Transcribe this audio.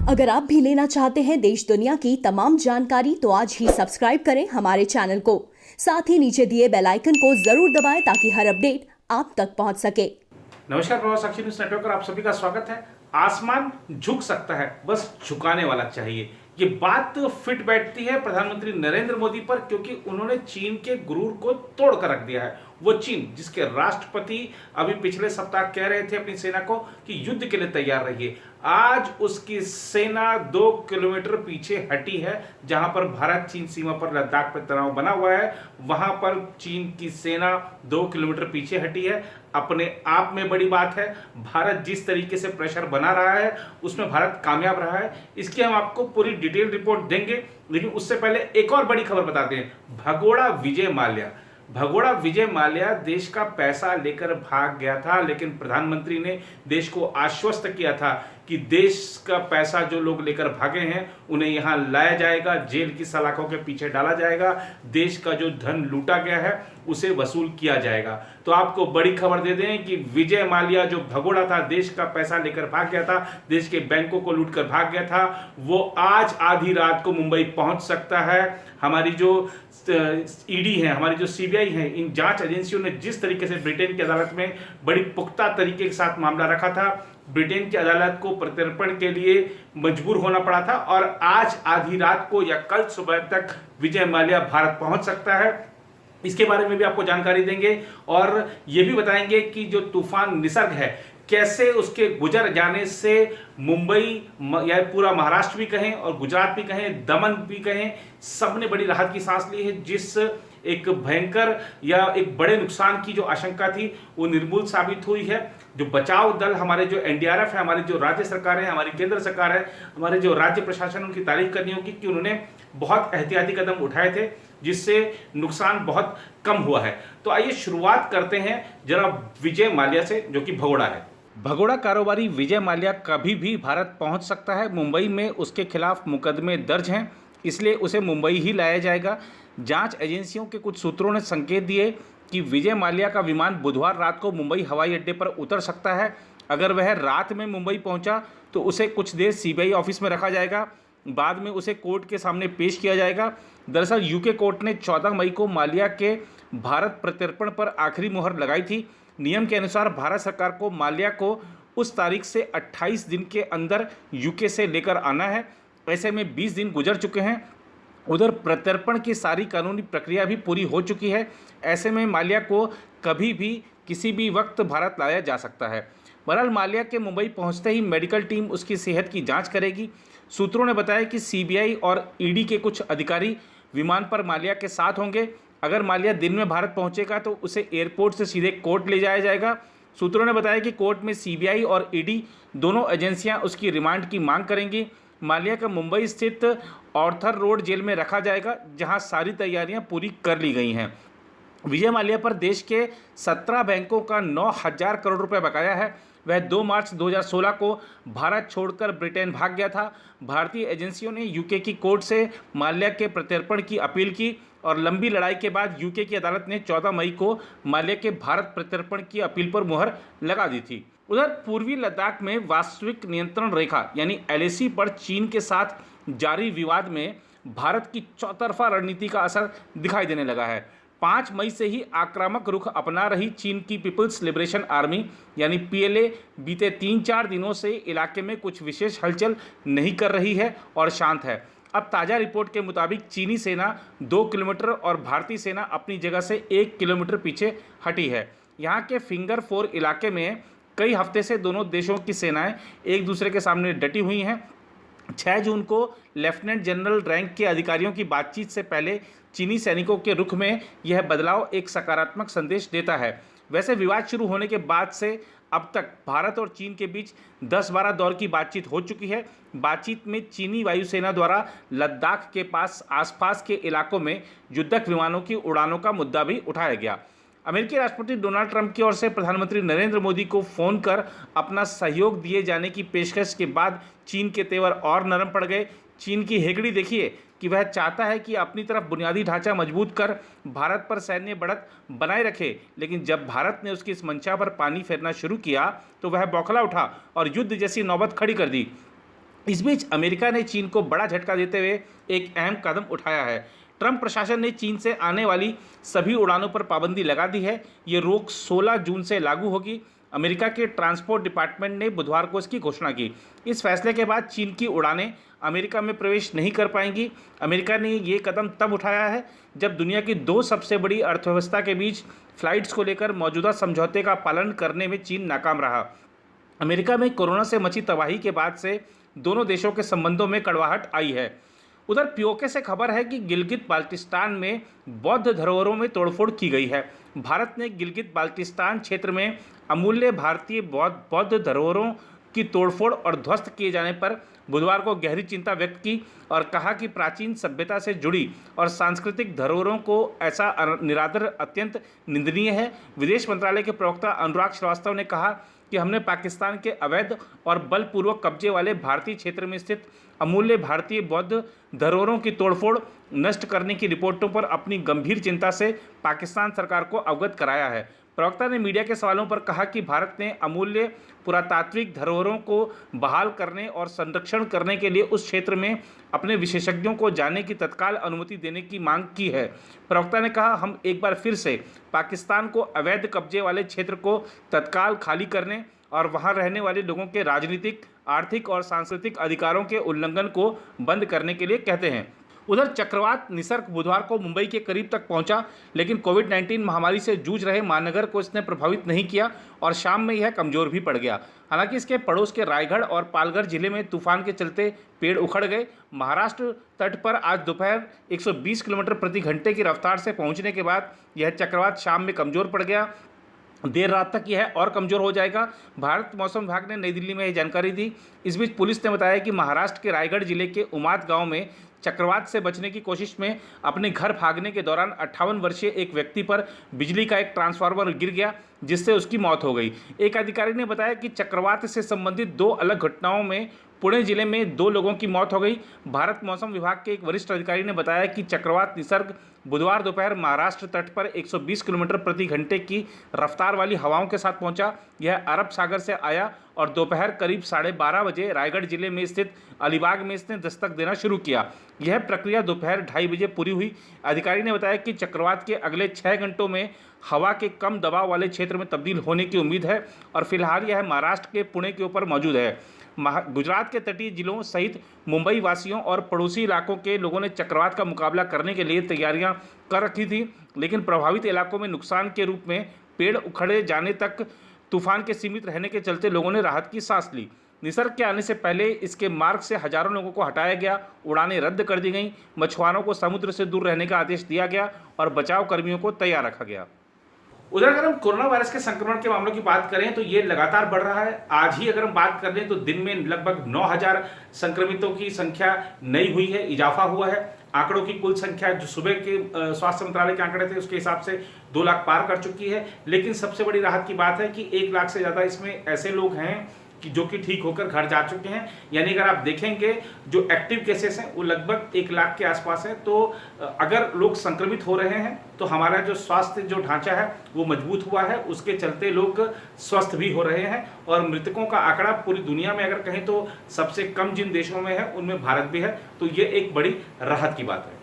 अगर आप भी लेना चाहते हैं देश दुनिया की तमाम जानकारी तो आज ही सब्सक्राइब करें हमारे चैनल को। साथ ही नीचे दिए बेल आइकन को जरूर दबाएं ताकि हर अपडेट आप तक पहुंच सके। नमस्कार, प्रभाव साक्षी न्यूज नेटवर्क पर आप सभी का स्वागत है। आसमान झुक सकता है, बस झुकाने वाला चाहिए। ये बात फिट बैठती है प्रधानमंत्री नरेंद्र मोदी पर, क्योंकि उन्होंने चीन के गुरूर को तोड़ कर रख दिया है। वो चीन जिसके राष्ट्रपति अभी पिछले सप्ताह कह रहे थे अपनी सेना को कि युद्ध के लिए तैयार रहिए, आज उसकी सेना 2 किलोमीटर पीछे हटी है। जहां पर भारत चीन सीमा पर लद्दाख पर तनाव बना हुआ है, वहां पर चीन की सेना 2 किलोमीटर पीछे हटी है। अपने आप में बड़ी बात है। भारत जिस तरीके से प्रेशर बना रहा है उसमें भारत कामयाब रहा है। इसकी हम आपको पूरी डिटेल रिपोर्ट देंगे, लेकिन उससे पहले एक और बड़ी खबर बताते हैं। भगोड़ा विजय माल्या देश का पैसा लेकर भाग गया था, लेकिन प्रधानमंत्री ने देश को आश्वस्त किया था कि देश का पैसा जो लोग लेकर भागे हैं उन्हें यहां लाया जाएगा, जेल की सलाखों के पीछे डाला जाएगा, देश का जो धन लूटा गया है उसे वसूल किया जाएगा। तो आपको बड़ी खबर दे दें कि विजय माल्या जो भगोड़ा था, देश का पैसा लेकर भाग गया था, देश के बैंकों को लूटकर भाग गया था, वो आज आधी रात को मुंबई पहुंच सकता है। हमारी जो ईडी है, हमारी जो सीबीआई है, इन जांच एजेंसियों ने जिस तरीके से ब्रिटेन की अदालत में बड़ी पुख्ता तरीके के साथ मामला रखा था, ब्रिटेन की अदालत को प्रत्यर्पण के लिए मजबूर होना पड़ा था और आज आधी रात को या कल सुबह तक विजय माल्या भारत पहुंच सकता है। इसके बारे में भी आपको जानकारी देंगे और यह भी बताएंगे कि जो तूफान निसर्ग है, कैसे उसके गुजर जाने से मुंबई या पूरा महाराष्ट्र भी कहें और गुजरात भी कहें, दमन भी कहें, सबने बड़ी राहत की सांस ली है। जिस एक भयंकर या एक बड़े नुकसान की जो आशंका थी वो निर्मूल साबित हुई है। जो बचाव दल, हमारे जो एनडीआरएफ है, हमारी जो राज्य सरकार है, हमारी केंद्र सरकार है, हमारे जो राज्य प्रशासन, उनकी तारीफ करनी होगी कि उन्होंने बहुत एहतियाती कदम उठाए थे जिससे नुकसान बहुत कम हुआ है। तो आइए शुरुआत करते हैं जरा विजय माल्या से, जो कि भगोड़ा है। भगोड़ा कारोबारी विजय माल्या कभी भी भारत पहुंच सकता है। मुंबई में उसके खिलाफ मुकदमे दर्ज हैं, इसलिए उसे मुंबई ही लाया जाएगा। जांच एजेंसियों के कुछ सूत्रों ने संकेत दिए कि विजय माल्या का विमान बुधवार रात को मुंबई हवाई अड्डे पर उतर सकता है। अगर वह रात में मुंबई पहुंचा तो उसे कुछ देर सीबीआई ऑफिस में रखा जाएगा, बाद में उसे कोर्ट के सामने पेश किया जाएगा। दरअसल यूके कोर्ट ने 14 मई को माल्या के भारत प्रत्यर्पण पर आखिरी मुहर लगाई थी। नियम के अनुसार भारत सरकार को माल्या को उस तारीख से 28 दिन के अंदर यूके से लेकर आना है। ऐसे में 20 दिन गुजर चुके हैं। उधर प्रत्यर्पण की सारी कानूनी प्रक्रिया भी पूरी हो चुकी है। ऐसे में माल्या को कभी भी किसी भी वक्त भारत लाया जा सकता है। बहरहाल माल्या के मुंबई पहुंचते ही मेडिकल टीम उसकी सेहत की जांच करेगी। सूत्रों ने बताया कि सीबीआई और ईडी के कुछ अधिकारी विमान पर माल्या के साथ होंगे। अगर माल्या दिन में भारत पहुंचेगा तो उसे एयरपोर्ट से सीधे कोर्ट ले जाया जाएगा। सूत्रों ने बताया कि कोर्ट में सीबीआई और ईडी दोनों एजेंसियां उसकी रिमांड की मांग करेंगी। माल्या का मुंबई स्थित ऑर्थर रोड जेल में रखा जाएगा, जहां सारी तैयारियां पूरी कर ली गई हैं। विजय माल्या पर देश के 17 बैंकों का 9,000 करोड़ रुपए बकाया है। वह 2 मार्च 2016 को भारत छोड़कर ब्रिटेन भाग गया था। भारतीय एजेंसियों ने यूके की कोर्ट से माल्या के प्रत्यर्पण की अपील की और लंबी लड़ाई के बाद यूके की अदालत ने 14 मई को माल्या के भारत प्रत्यर्पण की अपील पर मुहर लगा दी थी। उधर पूर्वी लद्दाख में वास्तविक नियंत्रण रेखा यानी एलएसी पर चीन के साथ जारी विवाद में भारत की चौतरफा रणनीति का असर दिखाई देने लगा है। 5 मई से ही आक्रामक रुख अपना रही चीन की पीपल्स लिबरेशन आर्मी यानी पीएलए बीते 3-4 दिनों से इलाके में कुछ विशेष हलचल नहीं कर रही है और शांत है। अब ताज़ा रिपोर्ट के मुताबिक चीनी सेना 2 किलोमीटर और भारतीय सेना अपनी जगह से 1 किलोमीटर पीछे हटी है। यहाँ के फिंगर 4 इलाके में कई हफ्ते से दोनों देशों की सेनाएं एक दूसरे के सामने डटी हुई हैं। 6 जून को लेफ्टिनेंट जनरल रैंक के अधिकारियों की बातचीत से पहले चीनी सैनिकों के रुख में यह बदलाव एक सकारात्मक संदेश देता है। वैसे विवाद शुरू होने के बाद से अब तक भारत और चीन के बीच 10-12 दौर की बातचीत हो चुकी है। बातचीत में चीनी वायुसेना द्वारा लद्दाख के आसपास के इलाकों में युद्धक विमानों की उड़ानों का मुद्दा भी उठाया गया। अमेरिकी राष्ट्रपति डोनाल्ड ट्रंप की ओर से प्रधानमंत्री नरेंद्र मोदी को फोन कर अपना सहयोग दिए जाने की पेशकश के बाद चीन के तेवर और नरम पड़ गए। चीन की हेकड़ी देखिए कि वह चाहता है कि अपनी तरफ बुनियादी ढांचा मजबूत कर भारत पर सैन्य बढ़त बनाए रखे, लेकिन जब भारत ने उसकी इस मंशा पर पानी फेरना शुरू किया तो वह बौखला उठा और युद्ध जैसी नौबत खड़ी कर दी। इस बीच अमेरिका ने चीन को बड़ा झटका देते हुए एक अहम कदम उठाया है। ट्रंप प्रशासन ने चीन से आने वाली सभी उड़ानों पर पाबंदी लगा दी है। ये रोक 16 जून से लागू होगी। अमेरिका के ट्रांसपोर्ट डिपार्टमेंट ने बुधवार को इसकी घोषणा की। इस फैसले के बाद चीन की उड़ानें अमेरिका में प्रवेश नहीं कर पाएंगी। अमेरिका ने ये कदम तब उठाया है जब दुनिया की दो सबसे बड़ी अर्थव्यवस्था के बीच फ्लाइट्स को लेकर मौजूदा समझौते का पालन करने में चीन नाकाम रहा। अमेरिका में कोरोना से मची तबाही के बाद से दोनों देशों के संबंधों में कड़वाहट आई है। उधर पीओके से खबर है कि गिलगित बाल्टिस्तान में बौद्ध धरोहरों में तोड़फोड़ की गई है। भारत ने गिलगित बाल्टिस्तान क्षेत्र में अमूल्य भारतीय बौद्ध धरोहरों की तोड़फोड़ और ध्वस्त किए जाने पर बुधवार को गहरी चिंता व्यक्त की और कहा कि प्राचीन सभ्यता से जुड़ी और सांस्कृतिक धरोहरों को ऐसा निरादर अत्यंत निंदनीय है। विदेश मंत्रालय के प्रवक्ता अनुराग श्रीवास्तव ने कहा कि हमने पाकिस्तान के अवैध और बलपूर्वक कब्जे वाले भारतीय क्षेत्र में स्थित अमूल्य भारतीय बौद्ध धरोहरों की तोड़फोड़ नष्ट करने की रिपोर्टों पर अपनी गंभीर चिंता से पाकिस्तान सरकार को अवगत कराया है। प्रवक्ता ने मीडिया के सवालों पर कहा कि भारत ने अमूल्य पुरातात्विक धरोहरों को बहाल करने और संरक्षण करने के लिए उस क्षेत्र में अपने विशेषज्ञों को जाने की तत्काल अनुमति देने की मांग की है। प्रवक्ता ने कहा, हम एक बार फिर से पाकिस्तान को अवैध कब्जे वाले क्षेत्र को तत्काल खाली करने और वहां रहने वाले लोगों के राजनीतिक, आर्थिक और सांस्कृतिक अधिकारों के उल्लंघन को बंद करने के लिए कहते हैं। उधर चक्रवात निसर्ग बुधवार को मुंबई के करीब तक पहुंचा, लेकिन कोविड-19 महामारी से जूझ रहे महानगर को इसने प्रभावित नहीं किया और शाम में यह कमजोर भी पड़ गया। हालांकि इसके पड़ोस के रायगढ़ और पालघर जिले में तूफान के चलते पेड़ उखड़ गए। महाराष्ट्र तट पर आज दोपहर 120 किलोमीटर प्रति घंटे की रफ्तार से पहुंचने के बाद यह चक्रवात शाम में कमजोर पड़ गया। देर रात तक यह और कमज़ोर हो जाएगा। भारत मौसम विभाग ने नई दिल्ली में यह जानकारी दी। इस बीच पुलिस ने बताया कि महाराष्ट्र के रायगढ़ जिले के उमाद गांव में चक्रवात से बचने की कोशिश में अपने घर भागने के दौरान 58 वर्षीय एक व्यक्ति पर बिजली का एक ट्रांसफार्मर गिर गया, जिससे उसकी मौत हो गई। एक अधिकारी ने बताया कि चक्रवात से संबंधित 2 अलग घटनाओं में पुणे जिले में 2 लोगों की मौत हो गई। भारत मौसम विभाग के एक वरिष्ठ अधिकारी ने बताया कि चक्रवात निसर्ग बुधवार दोपहर महाराष्ट्र तट पर 120 किलोमीटर प्रति घंटे की रफ्तार वाली हवाओं के साथ पहुंचा। यह अरब सागर से आया और दोपहर करीब 12:30 बजे रायगढ़ जिले में स्थित अलीबाग में इसने दस्तक देना शुरू किया। यह प्रक्रिया दोपहर 2:30 बजे पूरी हुई। अधिकारी ने बताया कि चक्रवात के अगले 6 घंटों में हवा के कम दबाव वाले क्षेत्र में तब्दील होने की उम्मीद है और फिलहाल यह महाराष्ट्र के पुणे के ऊपर मौजूद है। गुजरात के तटीय जिलों सहित मुंबई वासियों और पड़ोसी इलाकों के लोगों ने चक्रवात का मुकाबला करने के लिए तैयारियां कर रखी थी, लेकिन प्रभावित इलाकों में नुकसान के रूप में पेड़ उखड़े जाने तक तूफान के सीमित रहने के चलते लोगों ने राहत की सांस ली। निसर्ग के आने से पहले इसके मार्ग से हजारों लोगों को हटाया गया, उड़ानें रद्द कर दी गईं, मछुआरों को समुद्र से दूर रहने का आदेश दिया गया और बचाव कर्मियों को तैयार रखा गया। उधर अगर हम कोरोना वायरस के संक्रमण के मामलों की बात करें तो ये लगातार बढ़ रहा है। आज ही अगर हम बात कर लें तो दिन में लगभग 9,000 संक्रमितों की संख्या नई हुई है, इजाफा हुआ है। आंकड़ों की कुल संख्या जो सुबह के स्वास्थ्य मंत्रालय के आंकड़े थे उसके हिसाब से 2 लाख पार कर चुकी है। लेकिन सबसे बड़ी राहत की बात है कि 1 लाख से ज़्यादा इसमें ऐसे लोग हैं कि जो कि ठीक होकर घर जा चुके हैं। यानी अगर आप देखेंगे जो एक्टिव केसेस हैं वो लगभग 1 लाख के आसपास है। तो अगर लोग संक्रमित हो रहे हैं तो हमारा जो स्वास्थ्य जो ढांचा है वो मजबूत हुआ है, उसके चलते लोग स्वस्थ भी हो रहे हैं। और मृतकों का आंकड़ा पूरी दुनिया में अगर कहें तो सबसे कम जिन देशों में है उनमें भारत भी है। तो ये एक बड़ी राहत की बात है।